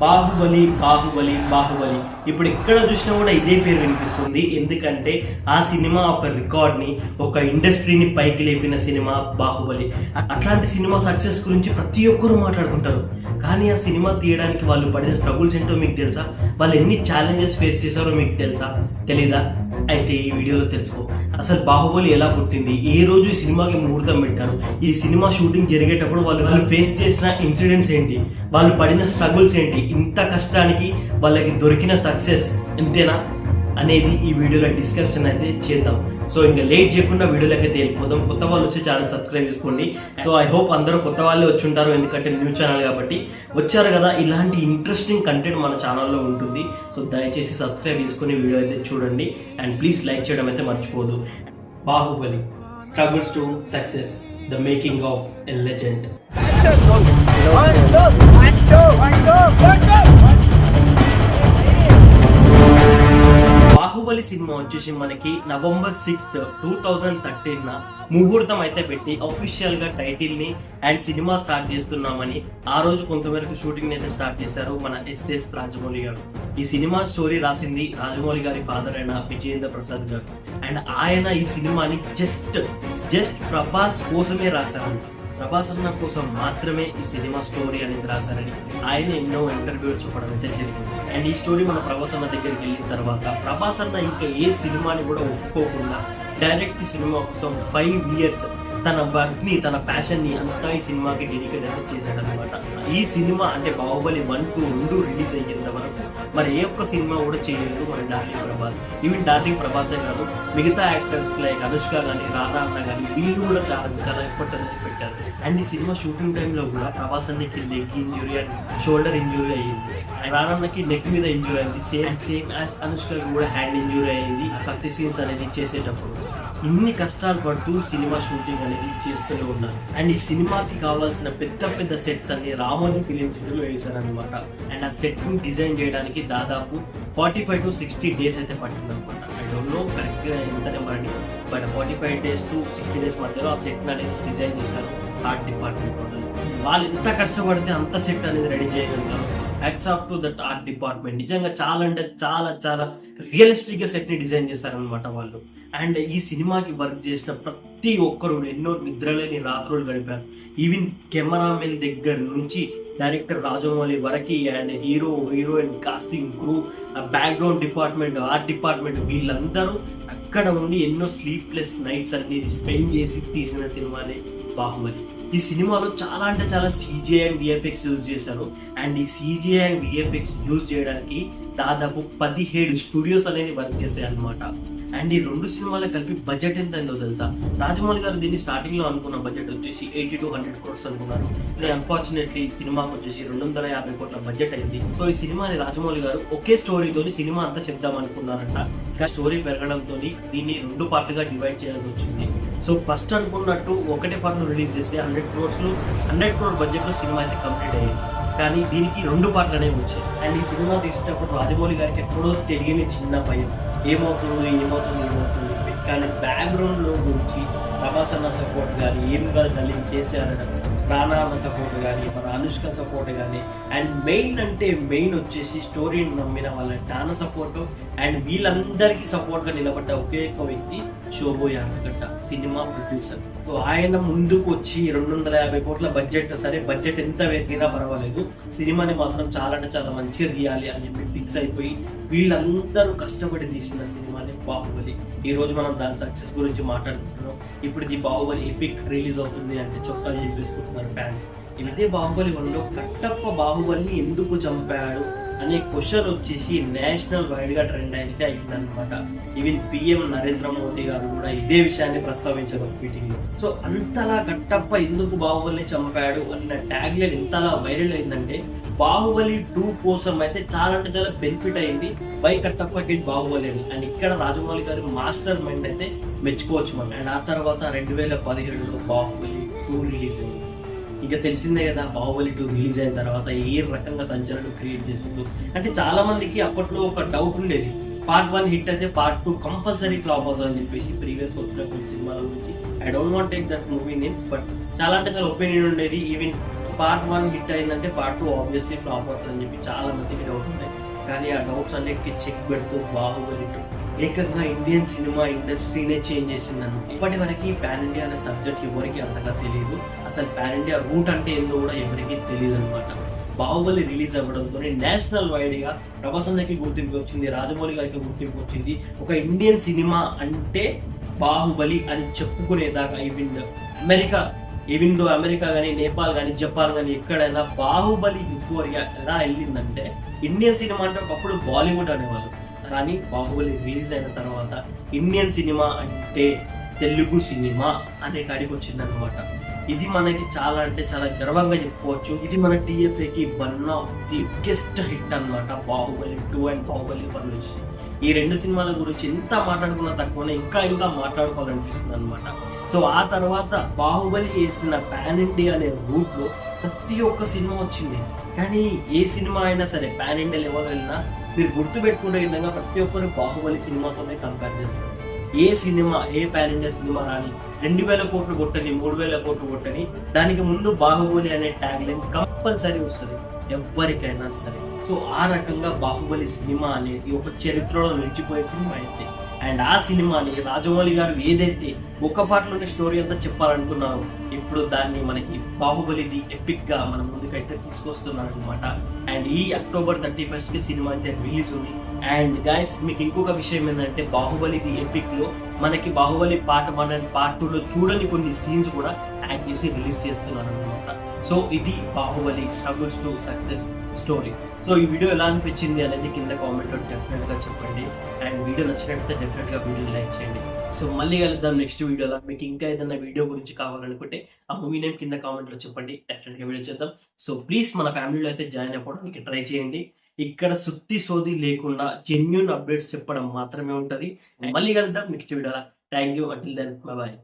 బాహుబలి బాహుబలి బాహుబలి ఇప్పుడు ఎక్కడ చూసినా కూడా ఇదే పేరు వినిపిస్తుంది. ఎందుకంటే ఆ సినిమా ఒక రికార్డ్ని, ఒక ఇండస్ట్రీని పైకి లేపిన సినిమా బాహుబలి. అట్లాంటి సినిమా సక్సెస్ గురించి ప్రతి ఒక్కరూ మాట్లాడుకుంటారు. కానీ ఆ సినిమా తీయడానికి వాళ్ళు పడిన స్ట్రగుల్స్ ఏంటో మీకు తెలుసా? వాళ్ళు ఎన్ని ఛాలెంజెస్ ఫేస్ చేశారో మీకు తెలుసా? తెలీదా? అయితే ఈ వీడియోలో తెలుసుకో. అసలు బాహుబలి ఎలా పుట్టింది, ఏ రోజు ఈ సినిమాకి ముహూర్తం పెట్టారు, ఈ సినిమా షూటింగ్ జరిగేటప్పుడు వాళ్ళు ఫేస్ చేసిన ఇన్సిడెంట్స్ ఏంటి, వాళ్ళు పడిన స్ట్రగుల్స్ ఏంటి, ఇంత కష్టానికి వాళ్ళకి దొరికిన సక్సెస్ ఎంతేనా అనేది ఈ వీడియోలో డిస్కషన్ అయితే చేద్దాం. సో ఇంకా లేట్ చేయకుండా వీడియోలోకి అయితే వెళ్ళిపోదాం. కొత్త వాళ్ళు వచ్చి ఛానల్ సబ్స్క్రైబ్ చేసుకోండి. సో ఐ హోప్ అందరూ కొత్త వాళ్ళే వచ్చి ఉంటారు, ఎందుకంటే న్యూ ఛానల్ కాబట్టి. వచ్చారు కదా, ఇలాంటి ఇంట్రెస్టింగ్ కంటెంట్ మన ఛానల్లో ఉంటుంది. సో దయచేసి సబ్స్క్రైబ్ చేసుకుని వీడియో అయితే చూడండి అండ్ ప్లీజ్ లైక్ చేయడం అయితే మర్చిపోదు. Baahubali struggles to success, the making of a legend. Baahubali cinema వచ్చేసి మనకి November 6th, 2013 ముహూర్తం అయితే పెట్టి అఫీషియల్ గా టైటిల్ ని అండ్ సినిమా స్టార్ట్ చేస్తున్నామని ఆ రోజు కొంతవరకు షూటింగ్ అయితే స్టార్ట్ చేశారు మన ఎస్ఎస్ రాజమౌళి గారు. ఈ సినిమా స్టోరీ రాసింది రాజమౌళి గారి ఫాదర్ అయిన విజయేంద్ర ప్రసాద్ గారు. అండ్ ఆయన ఈ సినిమాని జస్ట్ ప్రభాస్ కోసమే రాశారంట. ప్రభాస్ అన్న కోసం మాత్రమే ఈ సినిమా స్టోరీ అనేది రాశారని ఆయన ఎన్నో ఇంటర్వ్యూలు చెప్పడం అయితే జరిగింది. అండ్ ఈ స్టోరీ మన ప్రభాస్ అన్న దగ్గరికి వెళ్ళిన తర్వాత ప్రభాస్ అన్న ఇంకా ఏ సినిమాని కూడా ఒప్పుకోకుండా డైరెక్ట్ ఈ సినిమా కోసం 5 years తన వర్క్ ని, తన ప్యాషన్ ని అంతా ఈ సినిమాకి డెడికేట్ అయితే చేశాడు అనమాట. ఈ సినిమా అంటే బాహుబలి 1, 2 రెండు రిలీజ్ అయ్యేంత వరకు మరి ఏ ఒక్క సినిమా కూడా చేయలేదు మన డార్లింగ్ ప్రభాస్. ఈవెన్ డార్లింగ్ ప్రభాసే కాదు, మిగతా యాక్టర్స్ లైక్ అనుష్క కానీ, రాధా అన్న కానీ వీళ్ళు కూడా చాలా ఎక్కువ చదివి పెట్టారు. అండ్ ఈ సినిమా షూటింగ్ టైంలో కూడా ప్రభాస్ అన్నకి leg injury and shoulder injury అయ్యింది. రాధన్నకి నెక్ మీద ఇంజురీ అయింది. సేమ్ యాజ్ అనుష్కకి కూడా హ్యాండ్ ఇంజురీ అయ్యింది ఆ కత్తి సీన్స్ అనేది చేసేటప్పుడు. ఇన్ని కష్టాలు పడుతూ సినిమా షూటింగ్ అనేది చేస్తూనే ఉన్నారు. అండ్ ఈ సినిమాకి కావాల్సిన పెద్ద సెట్స్ అన్ని రామోజీ ఫిలిం సిటీలో వేశారనమాట. అండ్ ఆ సెట్ ని డిజైన్ చేయడానికి దాదాపు 45 to 60 days అయితే పట్టింది అనమాట. ఐ డోంట్ నో కరెక్ట్ గా ఎంత నెంబర్ అండి, బట్ 45 days to 60 days మధ్యలో ఆ సెట్ అనేది డిజైన్ చేశారు ఆర్ట్ డిపార్ట్మెంట్ వాళ్ళు. వాళ్ళు ఎంత కష్టపడితే అంత సెట్ అనేది రెడీ చేయగలుగుతారు. Hats off to that art department. నిజంగా చాలా అంటే చాలా రియలిస్టిక్ గా సెట్ ని డిజైన్ చేస్తారనమాట వాళ్ళు. అండ్ ఈ సినిమాకి వర్క్ చేసిన ప్రతి ఒక్కరు ఎన్నో నిద్రలేని రాత్రులు గడిపారు. ఈవెన్ కెమెరామెన్ దగ్గర నుంచి డైరెక్టర్ రాజమౌళి వరకు and heroine, casting crew, background department, art department వీళ్ళందరూ అక్కడ ఉండి ఎన్నో స్లీప్లెస్ నైట్స్ అనేది స్పెండ్ చేసి తీసిన సినిమానే బాహుబలి. ఈ సినిమాలో చాలా అంటే చాలా CGI అండ్ VFX యూజ్ చేశారు. అండ్ ఈ CGI అండ్ VFX యూజ్ చేయడానికి దాదాపు 17 స్టూడియోస్ అనేది వర్క్ చేశాయి అనమాట. అండ్ ఈ రెండు సినిమాలకు కలిపి బడ్జెట్ ఎంత అయిందో తెలుసా? రాజమౌళి గారు దీన్ని స్టార్టింగ్ లో అనుకున్న బడ్జెట్ వచ్చేసి 80 to 100 crores అనుకున్నారు. అన్ఫార్చునేట్లీ ఈ సినిమాకి వచ్చేసి 250 కోట్ల బడ్జెట్ అయింది. సో ఈ సినిమాని రాజమౌళి గారు ఒకే స్టోరీతో సినిమా అంతా చెప్దాం అనుకున్నారంట. స్టోరీ పెరగడంతో దీన్ని 2 పార్ట్లుగా డివైడ్ చేయాల్సి వచ్చింది. సో ఫస్ట్ అనుకున్నట్టు ఒకటే పార్ట్ రిలీజ్ చేస్తే 100 crore బడ్జెట్ లో సినిమా అయితే కంప్లీట్ అయ్యింది. కానీ దీనికి 2 పార్ట్లు అనేవి వచ్చాయి. అండ్ ఈ సినిమా తీసేటప్పుడు రాజమౌళి గారికి ఎప్పుడో తెలియని చిన్న భయం, ఏమవుతుంది. కానీ బ్యాక్గ్రౌండ్ లో గురించి ప్రభాస్ అన్న సపోర్ట్ కానీ, ఏమిగా సలీం, కేసీఆర్ రానా అన్న సపోర్ట్ కానీ, మన అనుష్క సపోర్ట్ కానీ, అండ్ మెయిన్ వచ్చేసి స్టోరీని నమ్మిన వాళ్ళ నాన్న సపోర్ట్ అండ్ వీళ్ళందరికీ సపోర్ట్ గా నిలబడ్డ ఒకే ఒక వ్యక్తి శోభో యాదగట్ట, సినిమా ప్రొడ్యూసర్. సో ఆయన ముందుకు వచ్చి 250 కోట్ల బడ్జెట్, సరే బడ్జెట్ ఎంత వేగినా పర్వాలేదు, సినిమాని మాత్రం చాలా అంటే చాలా మంచిగా తీయాలి అని చెప్పి ఫిక్స్ అయిపోయి వీళ్ళందరూ కష్టపడి తీసిన సినిమానే బాహుబలి. ఈ రోజు మనం దాని సక్సెస్ గురించి మాట్లాడుకుంటున్నాం. ఇప్పుడు ఇది బాహుబలి ఎపిక్ రిలీజ్ అవుతుంది అంటే చొక్కాలు చెప్పేసుకుంటున్నారు ఫ్యాన్స్. ఇదే బాహుబలి 1లో కట్టప్ప బాహుబలిని ఎందుకు చంపాడు అనే క్వశ్చన్ వచ్చేసి నేషనల్ వైడ్ గా ట్రెండ్ అయితే అయిందనమాట. ఈవెన్ PM నరేంద్ర మోదీ గారు కూడా ఇదే విషయాన్ని ప్రస్తావించారు మీటింగ్ లో. సో అంతలా కట్టప్ప ఎందుకు బాహుబలిని చంపాడు అన్న ట్యాగ్ లైన్ ఎంతలా వైరల్ అయిందంటే బాహుబలి 2 కోసం అయితే చాలా అంటే చాలా బెనిఫిట్ అయింది బై కట్టప్ప కిడ్ బాహుబలి అని. అండ్ ఇక్కడ రాజమౌళి గారి మాస్టర్ మైండ్ అయితే మెచ్చుకోవచ్చు మనం. అండ్ ఆ తర్వాత 2017లో బాహుబలి 2 రిలీజ్ అయింది. ఇక తెలిసిందే కదా, బాహుబలి 2 రిలీజ్ అయిన తర్వాత ఏ రకంగా సంచలనం క్రియేట్ చేసిందో. అంటే చాలా మందికి అప్పట్లో ఒక డౌట్ ఉండేది, పార్ట్ 1 హిట్ అయితే పార్ట్ 2 కంపల్సరీ ఫ్లాప్ అవుతుంది అని చెప్పేసి ప్రీవియస్ వచ్చిన కొన్ని సినిమాల గురించి. I don't want take that movie names, but చాలా అంటే చాలా ఒపీనియన్ ఉండేది. ఈవెన్ పార్ట్ 1 హిట్ అయిందంటే పార్ట్ 2 ఆబ్వియస్లీ ఫ్లాప్ అవుతుందని చెప్పి చాలా మందికి డౌట్ ఉన్నాయి. కానీ ఆ డౌట్స్ అన్నిటికీ చెక్ పెడుతూ బాహుబలి 2 ఏకంగా ఇండియన్ సినిమా ఇండస్ట్రీనే చేంజ్ చేసిందన్న. ఇప్పటి వరకు పాన్ ఇండియా అనే సబ్జెక్ట్ ఎవరికి అంతగా తెలియదు. అసలు పాన్ ఇండియా రూట్ అంటే ఏందో కూడా ఎవరికి తెలియదు అనమాట. బాహుబలి రిలీజ్ అవ్వడంతో నేషనల్ వైడ్ గా ప్రభాస్ అన్నకి గుర్తింపు వచ్చింది, రాజమౌళి గారికి గుర్తింపు వచ్చింది. ఒక ఇండియన్ సినిమా అంటే బాహుబలి అని చెప్పుకునేదాకా అమెరికా కానీ, నేపాల్ కానీ, జపాన్ కానీ ఎక్కడైనా బాహుబలి యుఫోరియా ఎలా వెళ్ళిందంటే, ఇండియన్ సినిమా అంటే ఒకప్పుడు బాలీవుడ్ అనేవాళ్ళు. కానీ బాహుబలి రిలీజ్ అయిన తర్వాత ఇండియన్ సినిమా అంటే తెలుగు సినిమా అనే కాడికి వచ్చిందనమాట. ఇది మనకి చాలా అంటే చాలా గర్వంగా చెప్పుకోవచ్చు. ఇది మన TFAకి one of the biggest hit అన్నమాట. బాహుబలి 2 అండ్ బాహుబలి 1 నుంచి ఈ రెండు సినిమాల గురించి ఎంత మాట్లాడుకున్నా తక్కువనే, ఇంకా మాట్లాడుకోవాలనిపిస్తుంది అనమాట. సో ఆ తర్వాత బాహుబలి వేసిన పాన్ ఇండియా అనే రూట్ లో ప్రతి ఒక్క సినిమా వచ్చింది. కానీ ఏ సినిమా అయినా సరే పాన్ ఇండియా లెవెల్ వెళ్ళినా మీరు గుర్తు పెట్టుకునే విధంగా ప్రతి ఒక్కరు బాహుబలి సినిమాతోనే కంపేర్ చేస్తారు. ఏ పాన్ ఇండియా సినిమా రాని 2000 కోట్లు కొట్టని, 3000 కోట్లు కొట్టని, దానికి ముందు బాహుబలి అనే ట్యాగ్ లైన్ కంపల్సరీ వస్తుంది ఎవరికైనా సరే. సో ఆ రకంగా బాహుబలి సినిమా అనేది ఒక చరిత్రలో నిలిచిపోయే సినిమా అయితే, అండ్ ఆ సినిమాని రాజమౌళి గారు ఏదైతే ఒక పాటలోనే స్టోరీ అంతా చెప్పాలనుకున్నారో ఇప్పుడు దాన్ని మనకి బాహుబలి ది ఎపిక్ గా మన ముందుకైతే తీసుకొస్తున్నారు అనమాట. అండ్ ఈ అక్టోబర్ 31 కి సినిమా అయితే రిలీజ్ ఉంది. అండ్ గైస్ మీకు ఇంకొక విషయం ఏంటంటే, బాహుబలి ది ఎపిక్ లో మనకి బాహుబలి పార్ట్ 1 అండ్ పార్ట్ 2 లో చూడని కొన్ని సీన్స్ కూడా యాడ్ చేసి రిలీజ్ చేస్తున్నారు అనమాట. సో ఇది Baahubali struggles to success story. So ఈ వీడియో ఎలా అనిపించింది అనేది కింద కామెంట్ లో డెఫినెట్ గా చెప్పండి. అండ్ వీడియో నచ్చినట్లయితే డెఫినెట్ గా వీడియో లైక్ చేయండి. సో మళ్ళీ కలుద్దాం నెక్స్ట్ వీడియోలో. మీకు ఇంకా ఏదైనా వీడియో గురించి కావాలనుకుంటే ఆ మూవీ నేమ్ కింద కామెంట్ లో చెప్పండి, డెఫినెట్ గా వీడియో చేద్దాం. సో ప్లీజ్ మన ఫ్యామిలీలో అయితే జాయిన్ అయిపోవడానికి ట్రై చేయండి. ఇక్కడ సుత్తి సోది లేకుండా జెన్యూన్ అప్డేట్స్ చెప్పడం మాత్రమే ఉంటది. మళ్ళీ కలుద్దాం నెక్స్ట్ వీడియోలో. Thank you. Until then bye bye.